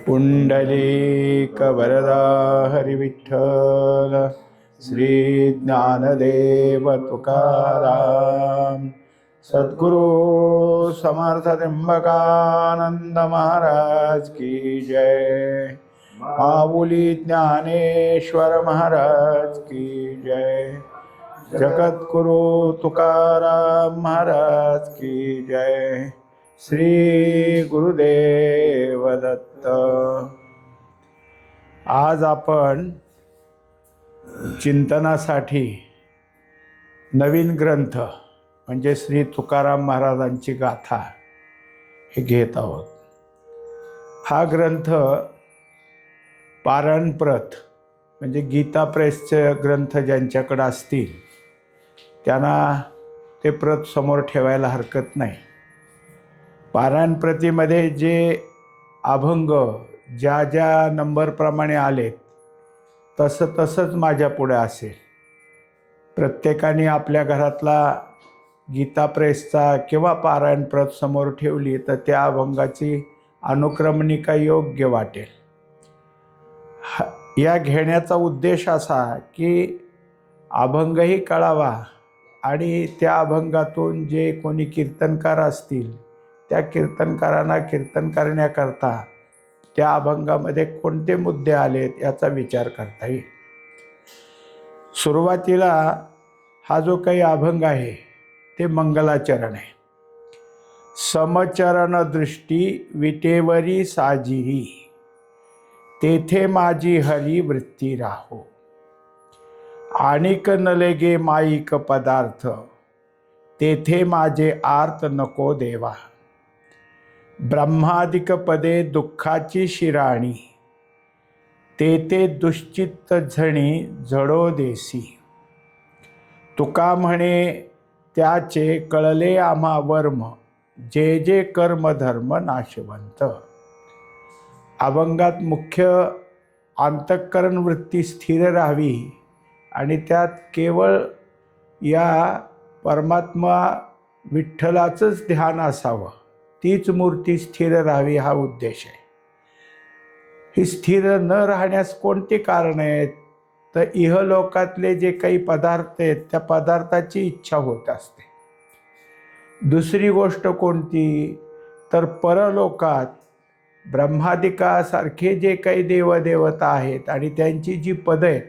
पुंडलीकवरदा हरिविठ्ठल श्री ज्ञानदेव तुकाराम सद्गुरु समर्थ त्र्यंबकानंद महाराज की जय। माऊली ज्ञानेश्वर महाराज की जय। जगद्गुरु तुकाराम महाराज की जय। श्री गुरुदेव दत्त। आज आपण चिंतनासाठी नवीन ग्रंथ म्हणजे श्री तुकाराम महाराजांची गाथा हे घेत आहोत। हा ग्रंथ पारायणप्रत म्हणजे गीता प्रेसचे ग्रंथ ज्यांच्याकडे असतील त्यांना ते प्रत समोर ठेवायला हरकत नाही। पारायण प्रतीमध्ये जे अभंग ज्या ज्या नंबरप्रमाणे आलेत तसंच माझ्या पुढे असेल। प्रत्येकाने आपल्या घरातला गीता प्रेसचा किंवा पारायण प्रत समोर ठेवली तर त्या अभंगाची अनुक्रमणिका योग्य वाटेल। या घेण्याचा उद्देश असा की अभंगही कळावा आणि त्या अभंगातून जे कोणी कीर्तनकार असतील त्या कीर्तनकारांना कीर्तन करण्याकरता त्या अभंगामध्ये कोणते मुद्दे आलेत याचा विचार करता येईल। सुरुवातीला हा जो काही अभंग आहे ते मंगलाचरण आहे। समचरण दृष्टी विटेवरी साजिरी तेथे माझी हरी वृत्ती राहो। आणिक न लेगे माईक पदार्थ तेथे माझे आर्त नको देवा। ब्रह्मादिक पदे दुःखाची शिराणी तेथे दुश्चित्त झणी झडो देसी। तुका म्हणे त्याचे कळले आम्हा वर्म जे जे कर्म धर्म नाशवंत। अभंगात मुख्य अंतःकरण वृत्ती स्थिर राहावी आणि त्यात केवळ या परमात्मा विठ्ठलाचंच ध्यान असावं, तीच मूर्ती स्थिर राहावी हा उद्देश आहे। ही स्थिर न राहण्यास कोणती कारण आहेत तर इहलोकातले जे काही पदार्थ आहेत त्या पदार्थाची इच्छा होत असते। दुसरी गोष्ट कोणती तर परलोकात ब्रह्मादिकासारखे जे काही देवदेवता आहेत आणि त्यांची जी पदं आहेत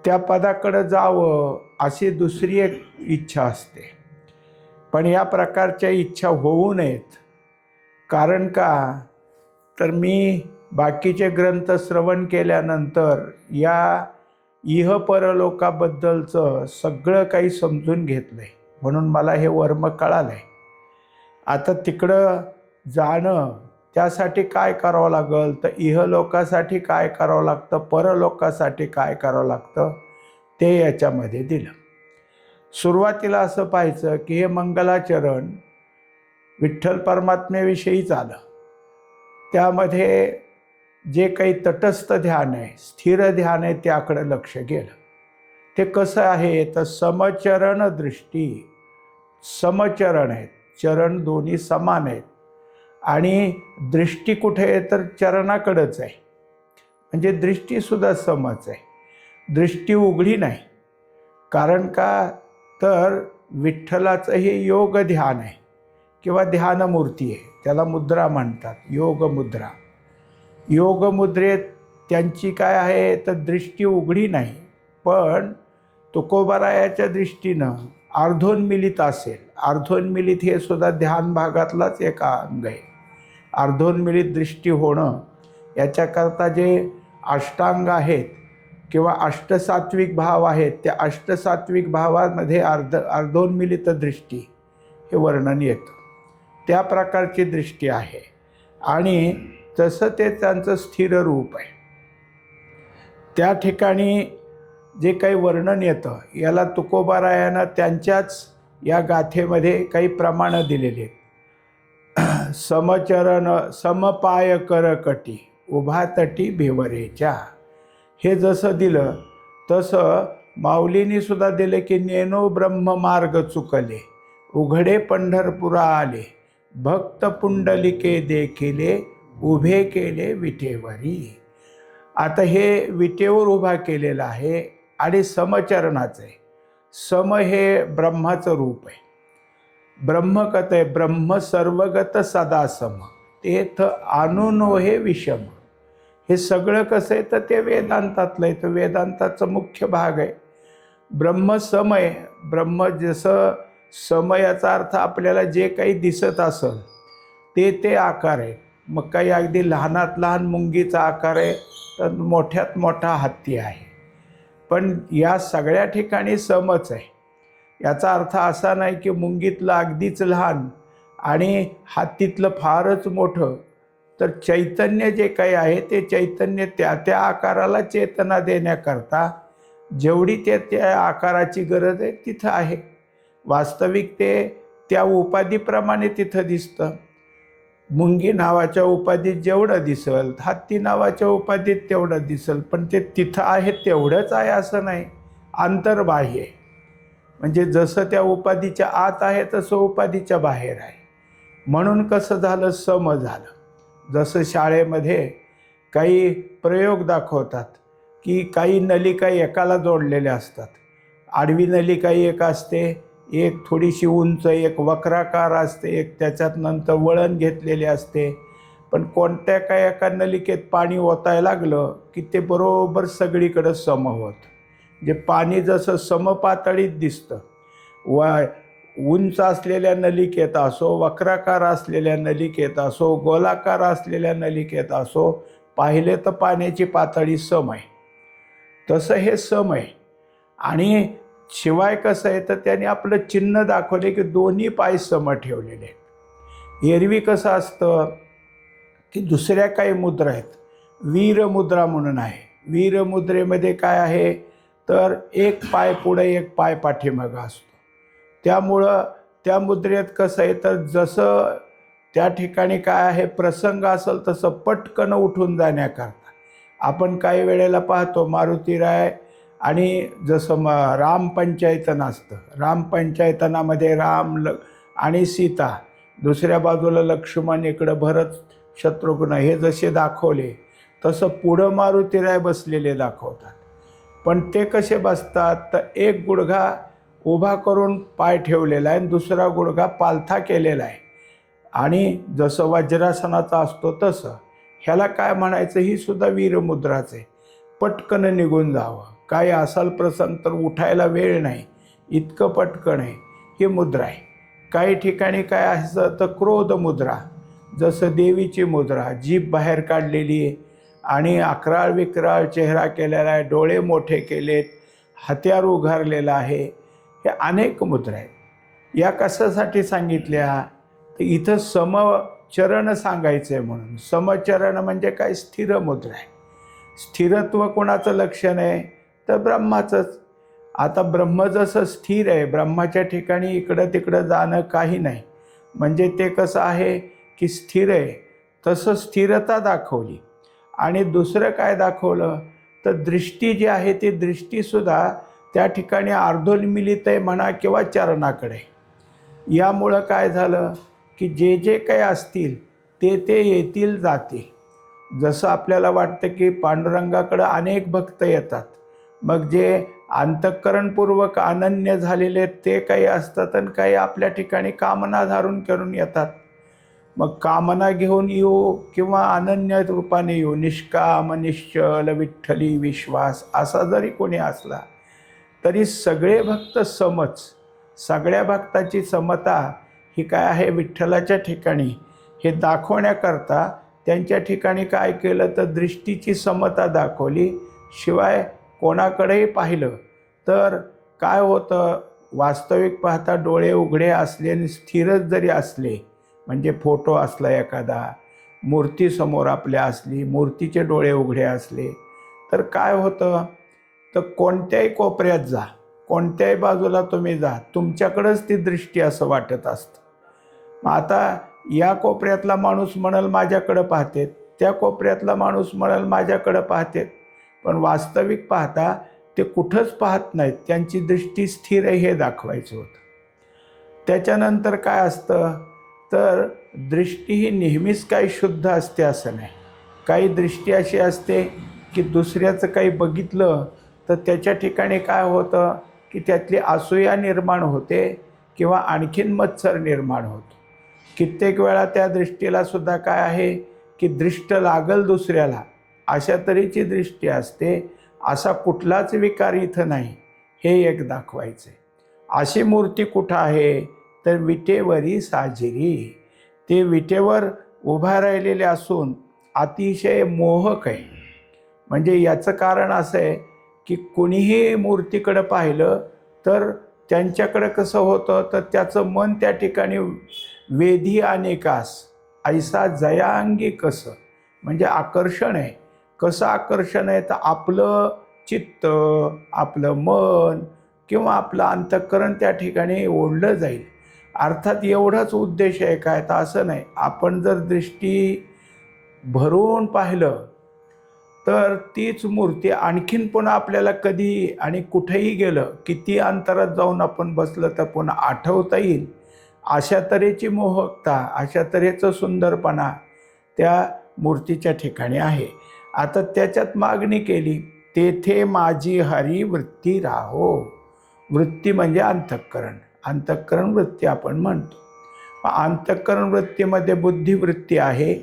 त्या पदाकडे जावं अशी दुसरी एक इच्छा असते। पण या प्रकारच्या इच्छा होऊ नयेत। कारण का तर मी बाकीचे ग्रंथ श्रवण केल्यानंतर या इह परलोकाबद्दलचं सगळं काही समजून घेतलं आहे, म्हणून मला हे वर्म कळालं आहे। आता तिकडं जाणं त्यासाठी काय करावं लागेल तर इहलोकासाठी काय करावं लागतं, परलोकासाठी काय करावं लागतं ते याच्यामध्ये दिलं। सुरुवातीला असं पाहायचं की हे मंगलाचरण विठ्ठल परमात्म्याविषयीच आलं। त्यामध्ये जे काही तटस्थ ध्यान आहे, स्थिर ध्यान आहे त्याकडे लक्ष गेलं। ते कसं आहे तर समचरण दृष्टी, समचरण आहेत, चरण दोन्ही समान आहेत आणि दृष्टी कुठे आहे तर चरणाकडेच आहे, म्हणजे दृष्टीसुद्धा समच आहे, दृष्टी उघडी नाही। कारण का तर विठ्ठलाचं हे योग ध्यान आहे किंवा ध्यानमूर्ती आहे, त्याला मुद्रा म्हणतात, योग मुद्रा। योग मुद्रेत त्यांची काय आहे तर दृष्टी उघडी नाही, पण तुकोबारायाच्या दृष्टीनं अर्धोन्मिलित असेल। अर्धोन्मिलित हे सुद्धा ध्यान भागातलाच एक अंग आहे। अर्धोन्मिलित दृष्टी होणं याच्याकरता जे अष्टांग आहेत किंवा अष्टसात्विक भाव आहेत त्या अष्टसात्विक भावामध्ये अर्धोन्मिलित दृष्टी हे वर्णन येतं। त्या प्रकारची दृष्टी आहे आणि तसं ते त्यांचं स्थिर रूप आहे। त्या ठिकाणी जे काही वर्णन येतं याला तुकोबारायानं त्यांच्याच या गाथेमध्ये काही प्रमाणं दिलेली आहेत। समचरण समपाय करकटी उभा तटी भेवरेच्या, हे जसं दिलं तसं माऊलींनी सुद्धा दिलं की नेनो ब्रह्म मार्ग चुकले उघडे पंढरपुरा आले भक्त पुंडलिके देखिले उभे केले विटेवरी. आता हे विटेवर उभा केलेलं आहे आणि समचरणाचं आहे. सम हे ब्रह्माचं रूप आहे. ब्रह्म कथ आहे, ब्रह्म सर्वगत सदा सम, तेथ आणूनो हे विषम. हे सगळं कसं आहे तर ते वेदांतातलं आहे. तर वेदांताचा मुख्य भाग आहे. ब्रह्म सम आहे. ब्रह्म जसं सम याचा अर्थ आपल्याला जे काही दिसत असेल ते आकार आहे. मग काही अगदी लहानात लहान मुंगीचा आकार आहे तर मोठ्यात मोठा हत्ती आहे. पण या सगळ्या ठिकाणी समच आहे. याचा अर्थ असा नाही की मुंगीतलं अगदीच लहान आणि हत्तीतलं फारच मोठं. तर चैतन्य जे काही आहे ते चैतन्य त्या त्या आकाराला चेतना देण्याकरता जेवढी त्या आकाराची गरज आहे तिथं आहे. वास्तविक ते त्या उपाधीप्रमाणे तिथं दिसतं. मुंगी नावाच्या उपाधीत जेवढं दिसल, हत्ती नावाच्या उपाधीत तेवढं दिसल, पण ते तिथं आहे तेवढंच आहे असं नाही. अंतर्बाह्य म्हणजे जसं त्या उपाधीच्या आत आहे तसं उपाधीच्या बाहेर आहे. म्हणून कसं झालं, सम झालं. जसं शाळेमध्ये काही प्रयोग दाखवतात की काही नलिका एकाला जोडलेल्या असतात. आडवी नलिका एक असते, एक थोडीशी उंच, एक वक्राकार असते, एक त्याच्यात नंतर वळण घेतलेले असते. पण कोणत्या काय एका नलिकेत पाणी ओतायला लागलं की ते बरोबर सगळीकडं सम होतं. जे पाणी जसं समपातळीत दिसतं, उंच असलेल्या नलिकेत असो, वक्राकार असलेल्या नलिकेत असो, गोलाकार असलेल्या नलिकेत असो, पाहिले तर पाण्याची पातळी सम आहे. तसं हे सम आहे. आणि शिवाय कसं आहे तर त्याने आपलं चिन्ह दाखवले की दोन्ही पाय सम ठेवलेले आहेत. एरवी कसं असतं की दुसऱ्या काही मुद्रा आहेत. वीरमुद्रा म्हणून आहे. वीरमुद्रेमध्ये काय आहे तर एक पाय पुढे एक पाय पाठीमागं असतो. त्यामुळं त्या मुद्रेत कसं आहे तर जसं त्या ठिकाणी काय आहे प्रसंग असेल तसं पटकन उठून जाण्याकरता आपण काही वेळेला पाहतो मारुतीराय आणि जसं रामपंचायतन असतं, रामपंचायतनामध्ये आणि सीता, दुसऱ्या बाजूला लक्ष्मण, इकडं भरत शत्रुघ्न, हे जसे दाखवले तसं पुढं मारुतीराय बसलेले दाखवतात. पण ते कसे बसतात तर एक गुडघा उभा करून पाय ठेवलेला आहे आणि दुसरा गुडघा पालथा केलेला आहे. आणि जसं वज्रासनाचा असतो तसं. ह्याला काय म्हणायचं, ही सुद्धा वीरमुद्राच आहे. पटकन निघून जावं, काय असाल प्रसंग तर उठायला वेळ नाही, इतकं पटकन आहे ही मुद्रा आहे. काही ठिकाणी काय असं तर क्रोध मुद्रा, जसं देवीची मुद्रा, जीभ बाहेर काढलेली आहे आणि अकराळ विक्राळ चेहरा केलेला आहे, डोळे मोठे केलेत, हत्यार उघारलेला आहे. हे अनेक मुद्रा आहेत. या कशासाठी सांगितल्या तर इथं समचरण सांगायचं आहे म्हणून. समचरण म्हणजे काय, स्थिर मुद्रा आहे. स्थिरत्व कोणाचं लक्षण आहे तर ब्रह्माचंच. आता ब्रह्म जसं स्थिर आहे, ब्रह्माच्या ठिकाणी इकडं तिकडं जाणं काही नाही, म्हणजे ते कसं आहे की स्थिर आहे. तसं स्थिरता दाखवली. आणि दुसरं काय दाखवलं तर दृष्टी जी आहे ती दृष्टीसुद्धा त्या ठिकाणी अर्धोन्मिलित आहे म्हणा किंवा चरणाकडे. यामुळं काय झालं की जे जे काही असतील ते येतील जातील. जसं आपल्याला वाटतं की पांडुरंगाकडं अनेक भक्त येतात, मग जे अंतःकरणपूर्वक अनन्य झालेले ते काही असतात आणि काही आपल्या ठिकाणी कामना धारून करून येतात. मग कामना घेऊन येऊ किंवा अनन्य रूपाने येऊ, निष्काम निश्चल विठ्ठली विश्वास असा जरी कोणी असला तरी सगळे भक्त समच. सगळ्या भक्ताची समता ही काय आहे विठ्ठलाच्या ठिकाणी हे दाखवण्याकरता त्यांच्या ठिकाणी काय केलं तर दृष्टीची समता दाखवली. शिवाय कोणाकडेही पाहिलं तर काय होतं, वास्तविक पाहता डोळे उघडे असले आणि स्थिरच जरी असले, म्हणजे फोटो असला एखादा, मूर्ती समोर आपल्या असली, मूर्तीचे डोळे उघडे असले तर काय होतं तर कोणत्याही कोपऱ्यात जा, कोणत्याही बाजूला तुम्ही जा, तुमच्याकडंच ती दृष्टी असं वाटत असतं. मग आता या कोपऱ्यातला माणूस म्हणाल माझ्याकडं पाहतेत, त्या कोपऱ्यातला माणूस म्हणाल माझ्याकडं पाहतेत, पण वास्तविक पाहता ते कुठंच पाहत नाहीत, त्यांची दृष्टी स्थिर आहे हे दाखवायचं होतं. त्याच्यानंतर काय असतं तर दृष्टी ही नेहमीच काही शुद्ध असते असं नाही. काही दृष्टी अशी असते की दुसऱ्याचं काही बघितलं तर त्याच्या ठिकाणी काय होतं की त्यातली असूया निर्माण होते किंवा आणखीन मत्सर निर्माण होतो. कित्येक वेळा त्या दृष्टीला सुद्धा काय आहे की दृष्ट लागल दुसऱ्याला अशा तऱ्हेची दृष्टी असते. असा कुठलाच विकार इथं नाही, हे एक दाखवायचं. अशी मूर्ती कुठं आहे तर विटेवरी साजिरी. ते विटेवर उभा राहिलेले असून अतिशय मोहक आहे. म्हणजे याचं कारण असं आहे की कुणीही मूर्तीकडं पाहिलं तर त्यांच्याकडं कसं होतं तर त्याचं मन त्या ठिकाणी वेधी अनेकास ऐसा जयांगी कसं, म्हणजे आकर्षण आहे. कसं आकर्षण आहे तर आपलं चित्त, आपलं मन किंवा आपलं अंतःकरण त्या ठिकाणी ओढलं जाईल. अर्थात एवढाच उद्देश आहे काय तर असं नाही. आपण जर दृष्टी भरून पाहिलं तर तीच मूर्ती आणखीन पुन्हा आपल्याला कधी आणि कुठेही गेलं, किती अंतरात जाऊन आपण बसलं तर पुन्हा आठवता येईल. अशा तऱ्हेची मोहकता, अशा तऱ्हेचं सुंदरपणा त्या मूर्तीच्या ठिकाणी आहे. आता त्याच्यात मागणी केली, तेथे माझी हरी वृत्ती राहो. वृत्ती म्हणजे अंतःकरण. अंतःकरण वृत्ती आपण म्हणतो. अंतःकरण वृत्तीमध्ये बुद्धिवृत्ती आहे,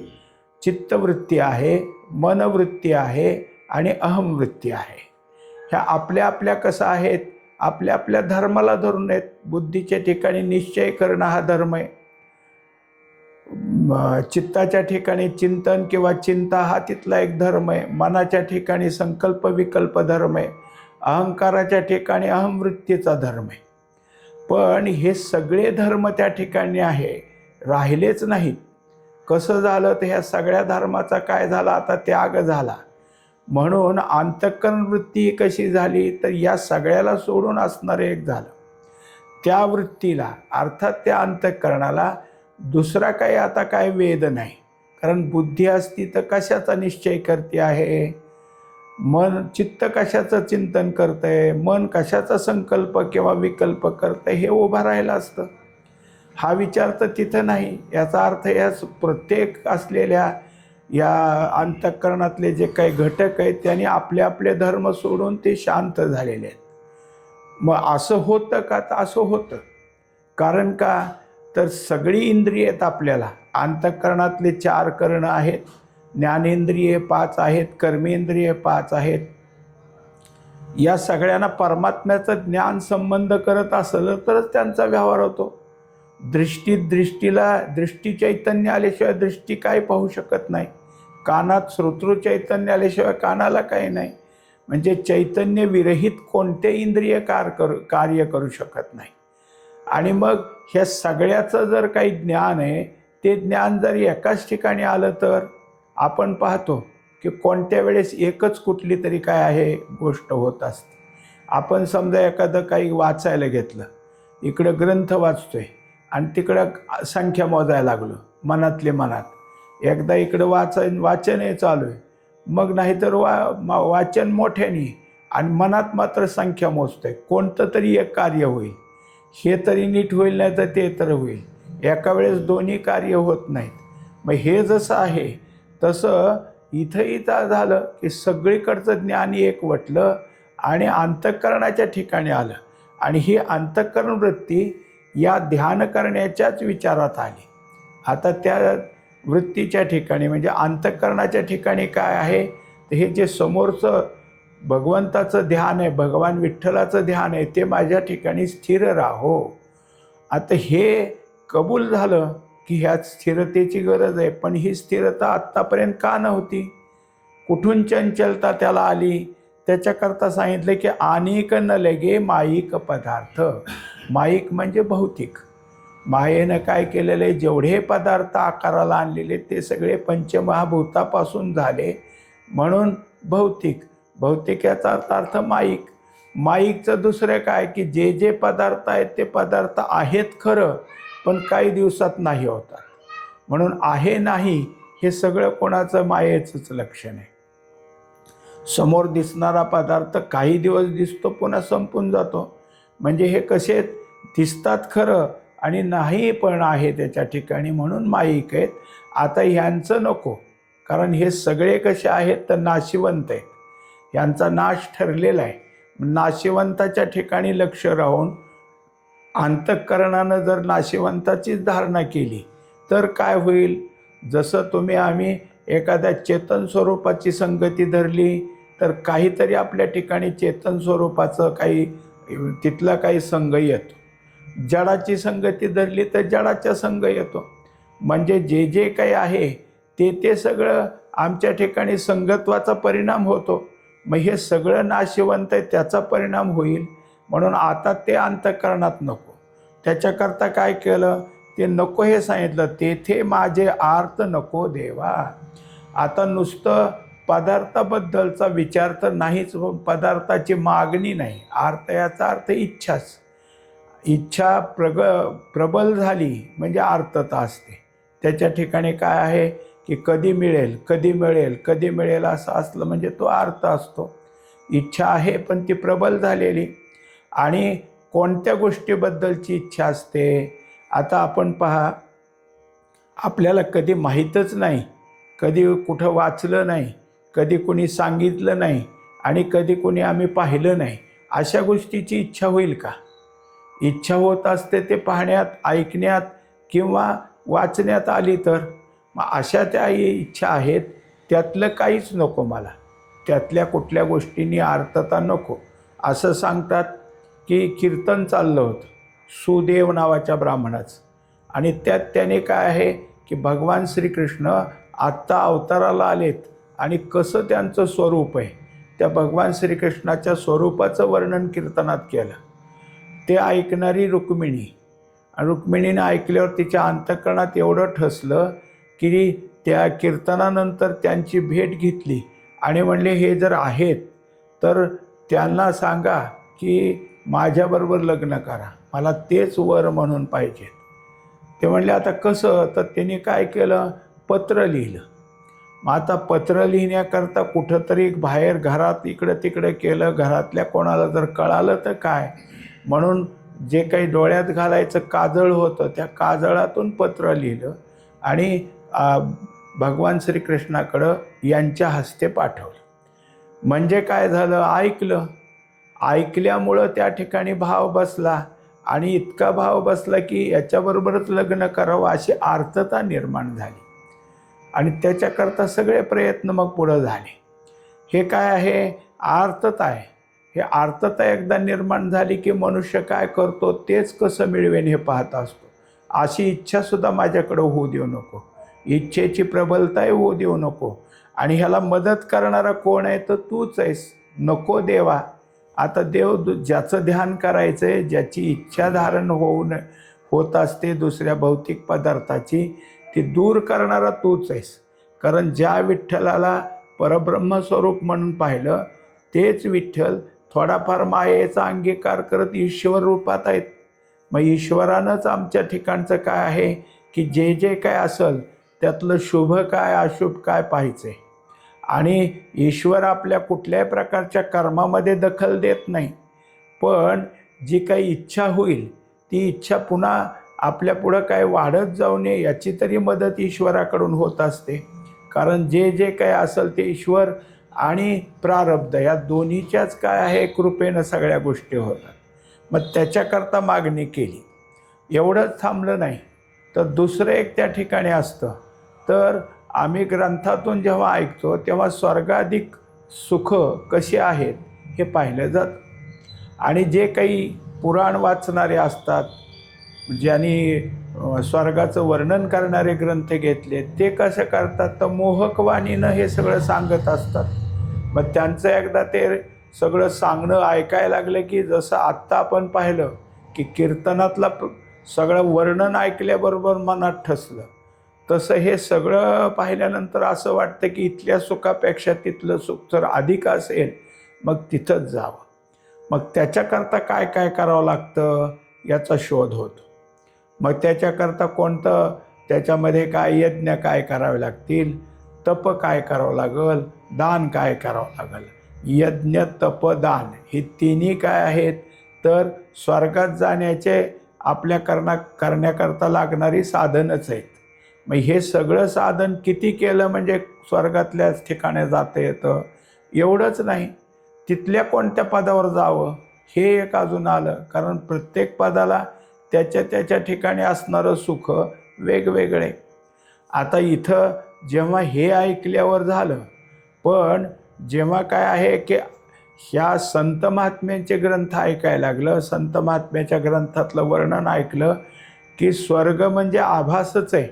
चित्तवृत्ती आहे, मनवृत्ती आहे आणि अहमवृत्ती आहे. ह्या आपल्या आपल्या कसं आहेत, आपल्या आपल्या धर्माला धरून आहेत. बुद्धीच्या ठिकाणी निश्चय करणं हा धर्म आहे. चित्ताच्या ठिकाणी चिंतन किंवा चिंता हा तिथला एक धर्म आहे. मनाच्या ठिकाणी संकल्प विकल्प धर्म आहे. अहंकाराच्या ठिकाणी अहमवृत्तीचा धर्म आहे. पण हे सगळे धर्म त्या ठिकाणी आहे, राहिलेच नाहीत. कसं झालं तर ह्या सगळ्या धर्माचा काय झाला आता त्याग झाला. म्हणून अंतःकरण वृत्ती कशी झाली तर या सगळ्याला सोडून असणारं एक झालं. त्या वृत्तीला अर्थात त्या अंतःकरणाला दुसरा काही आता काय वेद नाही. कारण बुद्धी असती तर कशाचा निश्चय करते आहे, मन चित्त कशाचं चिंतन करतंय, मन कशाचा संकल्प किंवा विकल्प करतंय हे उभं राहिलं असतं. हा विचार तर तिथं नाही. याचा अर्थ या प्रत्येक असलेल्या या अंतःकरणातले जे काही घटक आहेत त्यांनी आपले आपले धर्म सोडून ते शांत झालेले आहेत. मग असं होतं का तर असं होतं. कारण का तर सगळी इंद्रिय आहेत आपल्याला. अंतःकरणातले 4 करणं आहेत, ज्ञानेंद्रिय 5 आहेत, कर्मेंद्रिय 5 आहेत. या सगळ्यांना परमात्म्याचं ज्ञान संबंध करत असलं तरच त्यांचा व्यवहार होतो. दृष्टी चैतन्य आल्याशिवाय दृष्टी काय पाहू शकत नाही. कानात श्रोतृ चैतन्य आल्याशिवाय कानाला काही नाही. म्हणजे चैतन्य विरहित कोणते इंद्रिय कार्य करू शकत नाही. आणि मग ह्या सगळ्याचं जर काही ज्ञान आहे ते ज्ञान जर एकाच ठिकाणी आलं तर आपण पाहतो की कोणत्या वेळेस एकच कुठली तरी काय आहे गोष्ट होत असते. आपण समजा एखादं काही वाचायला घेतलं, इकडं ग्रंथ वाचतोय आणि तिकडं संख्या मोजायला लागलो मनातले मनात. एकदा इकडं वाचन चालू आहे, मग नाहीतर वाचन मोठ्याने आणि मनात मात्र संख्या मोजतोय. कोणतं तरी एक कार्य होईल, हे तरी नीट होईल नाही तर ते तर होईल. एका वेळेस दोन्ही कार्य होत नाहीत. मग हे जसं आहे तसं इथंही झालं की सगळीकडचं ज्ञान एकवटलं आणि अंतःकरणाच्या ठिकाणी आलं. आणि ही अंतःकरण वृत्ती या ध्यान करण्याच्याच विचारात आली. आता त्या वृत्तीच्या ठिकाणी म्हणजे अंतःकरणाच्या ठिकाणी काय आहे तर हे जे समोरचं भगवंताचं ध्यान आहे, भगवान विठ्ठलाचं ध्यान आहे, ते माझ्या ठिकाणी स्थिर राहो. आता हे कबूल झालं की ह्या स्थिरतेची गरज आहे. पण ही स्थिरता आत्तापर्यंत का नव्हती? कुठून चंचलता त्याला आली? त्याच्याकरता सांगितलं की अनेक न लगे माईक पदार्थ. माईक म्हणजे भौतिक. मायेनं काय केलेलं आहे, जेवढे पदार्थ आकाराला आणलेले ते सगळे पंचमहाभूतापासून झाले म्हणून भौतिक. भौतिक याचा अर्थ माईक. माईकचं दुसरं काय की जे जे पदार्थ आहेत ते पदार्थ आहेत खरं, पण काही दिवसात नाही होतात. म्हणून आहे नाही हे सगळं कोणाचं मायेचंच लक्षण आहे. समोर दिसणारा पदार्थ काही दिवस दिसतो पुन्हा संपून जातो. म्हणजे हे कसे दिसतात खरं आणि नाही पण आहे त्याच्या ठिकाणी म्हणून माईक आहेत. आता ह्यांचं नको, कारण हे सगळे कसे आहेत तर नाशिवंत आहेत, यांचा नाश ठरलेला आहे. नाशिवंताच्या ठिकाणी लक्ष राहून अंतःकरणानं जर नाशिवंताचीच धारणा केली तर काय होईल? जसं तुम्ही आम्ही एखाद्या चेतन स्वरूपाची संगती धरली तर काहीतरी आपल्या ठिकाणी चेतन स्वरूपाचं काही तिथला काही संघ येतो. जडाची संगती धरली तर जडाचा संघ येतो. म्हणजे जे जे काही आहे ते सगळं आमच्या ठिकाणी संगत्वाचा परिणाम होतो. मग हे सगळं नाशिवंत आहे त्याचा परिणाम होईल. म्हणून आता ते अंतःकरणात नको. त्याच्याकरता काय केलं? ते नको हे सांगितलं, तेथे माझे आर्त नको देवा. आता नुसतं पदार्थाबद्दलचा विचार तर नाहीच, पदार्थाची मागणी नाही. आर्त याचा अर्थ इच्छाच. इच्छा प्रबल झाली म्हणजे आर्तता असते. त्याच्या ठिकाणी काय आहे की कधी मिळेल कधी मिळेल कधी मिळेल असं असलं म्हणजे तो आर्त असतो. इच्छा आहे पण ती प्रबल झालेली. आणि कोणत्या गोष्टीबद्दलची इच्छा असते? आता आपण पहा, आपल्याला कधी माहीतच नाही, कधी कुठं वाचलं नाही, कधी कुणी सांगितलं नाही आणि कधी कुणी आम्ही पाहिलं नाही, अशा गोष्टीची इच्छा होईल का? इच्छा होत असते ते पाहण्यात, ऐकण्यात किंवा वाचण्यात आली तर. मग अशा त्या इच्छा आहेत, त्यातलं काहीच नको मला, त्यातल्या कुठल्या गोष्टींनी आर्तता नको. असं सांगतात की कीर्तन चाललं होतं सुदेव नावाच्या ब्राह्मणाचं, आणि त्यात त्याने काय आहे की भगवान श्रीकृष्ण आत्ता अवताराला आलेत आणि कसं त्यांचं स्वरूप आहे त्या भगवान श्रीकृष्णाच्या स्वरूपाचं वर्णन कीर्तनात केलं. ते ऐकणारी रुक्मिणीने ऐकल्यावर तिच्या अंतःकरणात एवढं ठसलं की त्या कीर्तनानंतर त्यांची भेट घेतली आणि म्हणले, हे जर आहेत तर त्यांना सांगा की माझ्याबरोबर लग्न करा, मला तेच वर म्हणून पाहिजे. ते म्हणले आता कसं? तर त्यांनी काय केलं, पत्र लिहिलं. मग आता पत्र लिहिण्याकरता कुठंतरी बाहेर घरात इकडं तिकडं केलं, घरातल्या कोणाला जर कळालं तर काय, म्हणून जे काही डोळ्यात घालायचं काजळ होतं त्या काजळातून पत्र लिहिलं आणि भगवान श्रीकृष्णाकडं यांच्या हस्ते पाठवलं. म्हणजे काय झालं? ऐकल्यामुळं त्या ठिकाणी भाव बसला आणि इतका भाव बसला की याच्याबरोबरच लग्न करावं अशी आर्तता निर्माण झाली. आणि त्याच्याकरता सगळे प्रयत्न मग पुढं झाले. हे काय आहे? आर्तता आहे. हे आर्तता एकदा निर्माण झाली की मनुष्य काय करतो, तेच कसं मिळवेन हे पाहत असतो. अशी इच्छासुद्धा माझ्याकडं होऊ देऊ नको, इच्छेची प्रबलताही होऊ देऊ नको. आणि ह्याला मदत करणारा कोण आहे? तर तूच आहेस. नको देवा. आता देव ज्याचं ध्यान करायचं आहे, ज्याची इच्छा धारण होत असते दुसऱ्या भौतिक पदार्थाची, ती दूर करणारा तूच आहेस. कारण ज्या विठ्ठलाला परब्रह्मस्वरूप म्हणून पाहिलं तेच विठ्ठल थोडाफार मायेचा अंगीकार करत ईश्वर रूपात आहेत. मग ईश्वरानंच आमच्या ठिकाणचं काय आहे की जे जे काय असेल त्यातलं शुभ काय अशुभ काय पाहायचं आहे. आणि ईश्वर आपल्या कुठल्याही प्रकारच्या कर्मामध्ये दखल देत नाही, पण जी काही इच्छा होईल ती इच्छा पुन्हा आपल्या पुढं काय वाढत जाऊ नये याची तरी मदत ईश्वराकडून होत असते. कारण जे जे काय असेल ते ईश्वर आणि प्रारब्ध या दोन्हीच्याच काय आहे कृपेनं सगळ्या गोष्टी होतात. मग त्याच्याकरता मागणी केली. एवढंच थांबलं नाही तर दुसरं एक त्या ठिकाणी असतं. तर आम्ही ग्रंथातून जेव्हा ऐकतो तेव्हा स्वर्गाधिक सुख कशी आहेत हे पाहिलं जातं. आणि जे काही पुराण वाचणारे असतात, ज्यांनी स्वर्गाचं वर्णन करणारे ग्रंथ घेतले, ते कसं करतात तर मोहकवाणीनं हे सगळं सांगत असतात. मग त्यांचं एकदा ते सगळं सांगणं ऐकायला लागलं की जसं आत्ता आपण पाहिलं की कीर्तनातला सगळं वर्णन ऐकल्याबरोबर मनात ठसलं, तसं हे सगळं पाहिल्यानंतर असं वाटतं की इथल्या सुखापेक्षा तिथलं सुख जर अधिक असेल मग तिथंच जावं. मग त्याच्याकरता काय काय करावं लागतं याचा शोध होतो. मग त्याच्याकरता कोणतं, त्याच्यामध्ये काय यज्ञ काय करावे लागतील, तप काय करावं लागेल, दान काय करावं लागेल. यज्ञ तप दान हे तिन्ही काय आहेत तर स्वर्गात जाण्याचे आपल्या करण्याकरता लागणारी साधनच आहेत. मग हे सगळं साधन किती केलं म्हणजे स्वर्गातल्याच ठिकाणी जाता येतं एवढंच नाही, तिथल्या कोणत्या पदावर जावं हे एक अजून आलं. कारण प्रत्येक पदाला त्याच्या त्याच्या ठिकाणी असणारं सुख वेगवेगळे. आता इथं जेव्हा हे ऐकल्यावर झालं, पण जेव्हा काय आहे की ह्या संत महात्म्यांचे ग्रंथ ऐकायला लागलं, संत महात्म्याच्या ग्रंथातलं वर्णन ऐकलं की स्वर्ग म्हणजे आभासच आहे,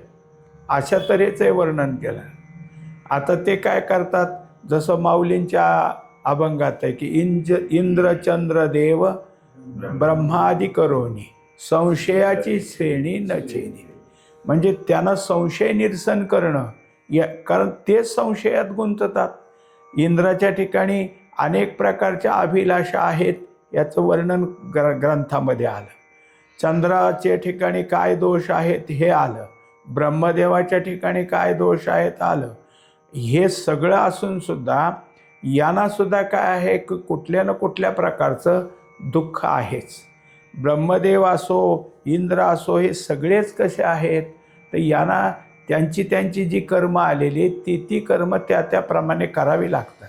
अशा तऱ्हेचं वर्णन केलं. आता ते काय करतात, जसं माऊलींच्या अभंगात आहे की इंद्र चंद्र देव ब्रह्मादि करोनी संशयाची श्रेणी न चेनी. म्हणजे त्यांना संशय निरसन करणं, कारण ते संशयात गुंततात. इंद्राच्या ठिकाणी अनेक प्रकारच्या अभिलाषा आहेत याचं वर्णन ग्रंथामध्ये आलं. चंद्राच्या ठिकाणी काय दोष आहेत हे आलं. ब्रह्मदेवाच्या ठिकाणी काय दोष आहेत आलं. हे सगळं असून सुद्धा यांना सुद्धा काय आहे की कुठल्या ना कुठल्या प्रकारचं दुःख आहेच. ब्रह्मदेव असो, इंद्र असो, हे सगळेच कसे आहेत तर यांना त्यांची त्यांची जी कर्म आलेली ती कर्म त्याप्रमाणे करावी लागतात.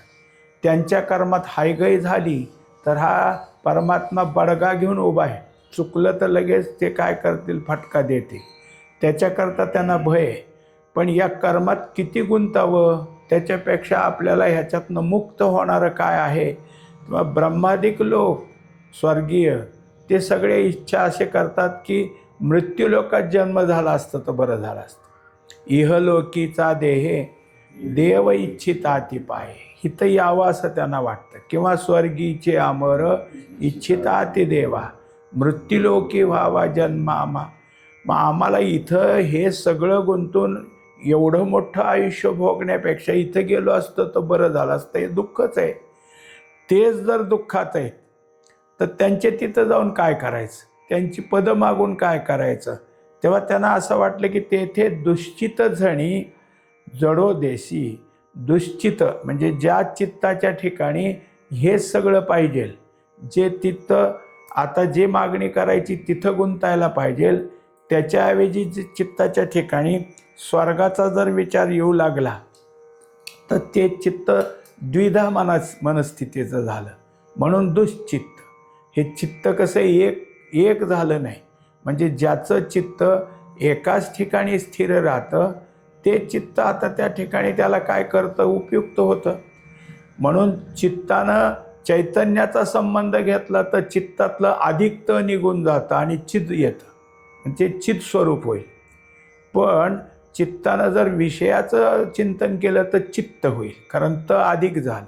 त्यांच्या कर्मात हायगय झाली तर हा परमात्मा बडगा घेऊन उभा आहे. चुकलं तर लगेच ते काय करतील, फटका देतील. त्याच्याकरता त्यांना भय आहे. पण या कर्मात किती गुंतावं त्याच्यापेक्षा आपल्याला ह्याच्यातनं मुक्त होणारं काय आहे. किंवा ब्रह्मादिक लोक स्वर्गीय ते सगळे इच्छा असे करतात की मृत्यूलोकात जन्म झाला असतं तर बरं झालं असतं. इहलोकीचा देहे देव इच्छिताती पाये, इथं यावं असं त्यांना वाटतं. किंवा स्वर्गीचे अमर इच्छिताती देवा, मृत्यूलोकी व्हावा जन्मामा. मग आम्हाला इथं हे सगळं गुंतून एवढं मोठं आयुष्य भोगण्यापेक्षा इथं गेलो असतं तर बरं झालं असतं. हे दुःखच आहे. तेच जर दुःखात आहे तर त्यांचे तिथं जाऊन काय करायचं, त्यांची पदं मागून काय करायचं. तेव्हा त्यांना असं वाटलं की तेथे दुश्चित झणी जडो देशी. दुश्चित म्हणजे ज्या चित्ताच्या ठिकाणी हे सगळं पाहिजे, जे तिथं आता जे मागणी करायची तिथं गुंतायला पाहिजे, त्याच्याऐवजी जे चित्ताच्या ठिकाणी स्वर्गाचा जर विचार येऊ लागला तर ते चित्त द्विधा मनस्थितीचं झालं. म्हणून दुश्चित्त. हे चित्त कसं एक झालं नाही. म्हणजे ज्याचं चित्त एकाच ठिकाणी स्थिर राहतं ते चित्त आता त्या ठिकाणी त्याला काय करतं, उपयुक्त होतं. म्हणून चित्तानं चैतन्याचा संबंध घेतला तर चित्तातलं अधिक निघून जातं आणि चित येतं, म्हणजे चित स्वरूप होईल. पण चित्तानं जर विषयाचं चिंतन केलं तर चित्त होईल, कारण अधिक झालं.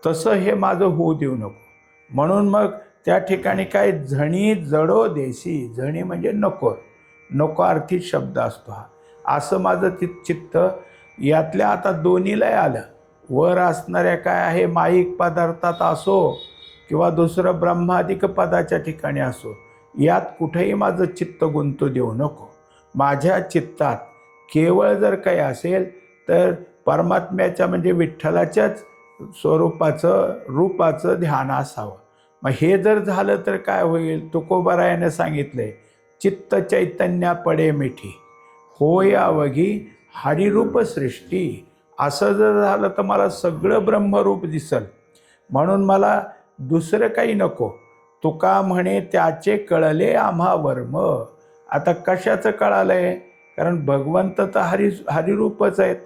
तसं हे माझं होऊ देऊ नको. म्हणून मग त्या ठिकाणी काय झणी जडो देशी. झणी म्हणजे नको, नको अर्थी शब्द असतो हा. असं माझं चित्त यातल्या आता दोन्हीला आलं. वर असणाऱ्या काय आहे माईक पदार्थात असो किंवा दुसरं ब्रह्मादिक पदाच्या ठिकाणी असो, यात कुठेही माझं चित्त गुंतू देऊ नको. माझ्या चित्तात केवळ जर काही असेल तर परमात्म्याच्या म्हणजे विठ्ठलाच्याच स्वरूपाचं रूपाचं ध्यान असावं. मग हे जर झालं तर काय होईल, तुकोबारायाने सांगितलंय, चित्त चैतन्या पडे मिठी होय अवघी हरिरूप सृष्टी. असं जर झालं तर मला सगळं ब्रह्मरूप दिसल. म्हणून मला दुसरं काही नको. तुका म्हणे त्याचे कळले आम्हा वर्म. आता कशाचं कळालंय, कारण भगवंत तर हरिरूपच आहेत,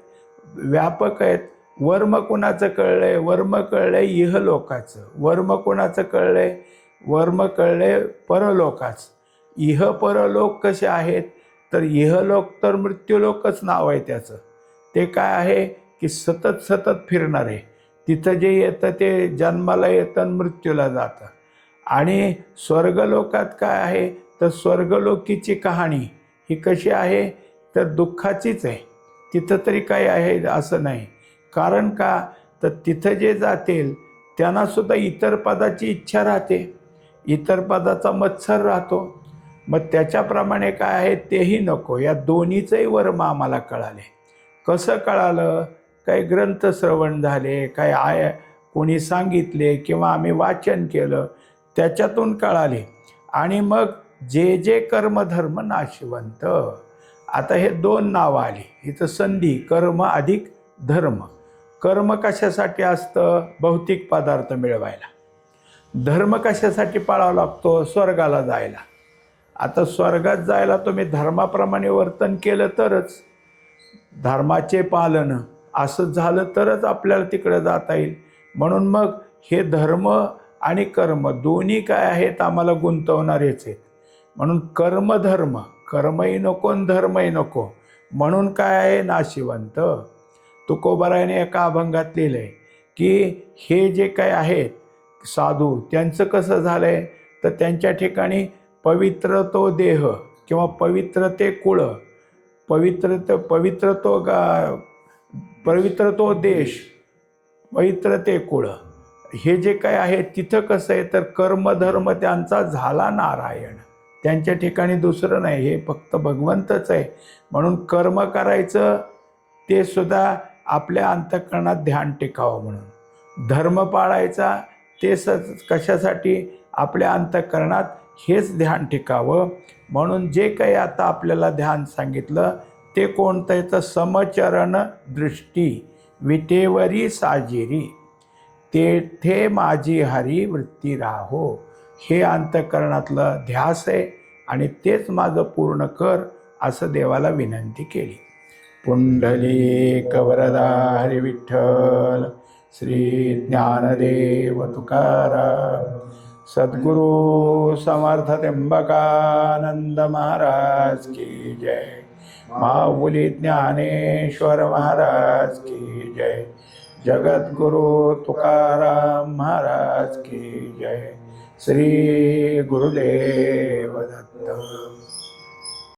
व्यापक आहेत. वर्म कोणाचं कळलंय, वर्म कळलंय इहलोकाचं. वर्म कोणाचं कळलंय, वर्म कळलंय परलोकाचं. इह परलोक कसे आहेत तर इहलोक तर मृत्यूलोकच नाव आहे त्याचं. ते काय आहे की सतत फिरणार आहे. तिथं जे येतं ते जन्माला येतं आणि मृत्यूला जातं. आणि स्वर्गलोकात काय आहे तर स्वर्गलोकीची कहाणी ही कशी आहे तर दुःखाचीच आहे. तिथं तरी काय आहे असं नाही. कारण का तर तिथं जे जातील त्यांनासुद्धा इतर पदाची इच्छा राहते, इतर पदाचा मत्सर राहतो. मग त्याच्याप्रमाणे काय आहे तेही नको. या दोन्हीचंही वर्म आम्हाला कळाले. कसं कळालं, काही ग्रंथ श्रवण झाले, काही कोणी सांगितले किंवा आम्ही वाचन केलं त्याच्यातून कळाले. आणि मग जे जे कर्मधर्म नाशिवंत. आता हे दोन नावं आली इथं, संधी कर्म अधिक धर्म. कर्म कशासाठी असतं? भौतिक पदार्थ मिळवायला. धर्म कशासाठी पाळावा लागतो? स्वर्गाला जायला. आता स्वर्गात जायला तुम्ही धर्माप्रमाणे वर्तन केलं तरच, धर्माचे पालन असं झालं तरच आपल्याला तिकडे जाता येईल. म्हणून मग हे धर्म आणि कर्म दोन्ही काय आहेत, आम्हाला गुंतवणारेच आहेत. म्हणून कर्मधर्म, कर्मही नको आणि धर्मही नको, म्हणून काय आहे, नाशिवंत. तुकोबारायाने एका अभंगात लिहिलं आहे की हे जे काय आहेत साधू, त्यांचं कसं झालं आहे, तर त्यांच्या ठिकाणी पवित्र तो देह किंवा पवित्र ते कुळ, पवित्र तो देश, पवित्र ते कुळ, हे जे काय आहे तिथं कसं आहे, तर कर्मधर्म त्यांचा झाला नारायण. त्यांच्या ठिकाणी दुसरं नाही, हे फक्त भगवंतच आहे. म्हणून कर्म करायचं ते सुद्धा आपल्या अंतःकरणात ध्यान टिकावं म्हणून. धर्म पाळायचा ते कशासाठी? आपल्या अंतःकरणात हेच ध्यान टिकावं म्हणून. जे काही आता आपल्याला ध्यान सांगितलं ते कोणतं आहे, तर समचरण दृष्टी विटेवरी साजिरी, तेथे माझी हरी वृत्ती राहो. हे अंतःकरणातलं ध्यास आहे आणि तेच माझं पूर्ण कर, असं देवाला विनंती केली. पुंडलिक वरदा हरी विठ्ठल, श्री ज्ञानदेव तुकाराम, सद्गुरु समर्थ त्र्यंबकानंद महाराज की जय, माऊली ज्ञानेश्वर महाराज की जय, जगद्गुरु तुकाराम महाराज की जय. श्री गुरुदेव दत्त.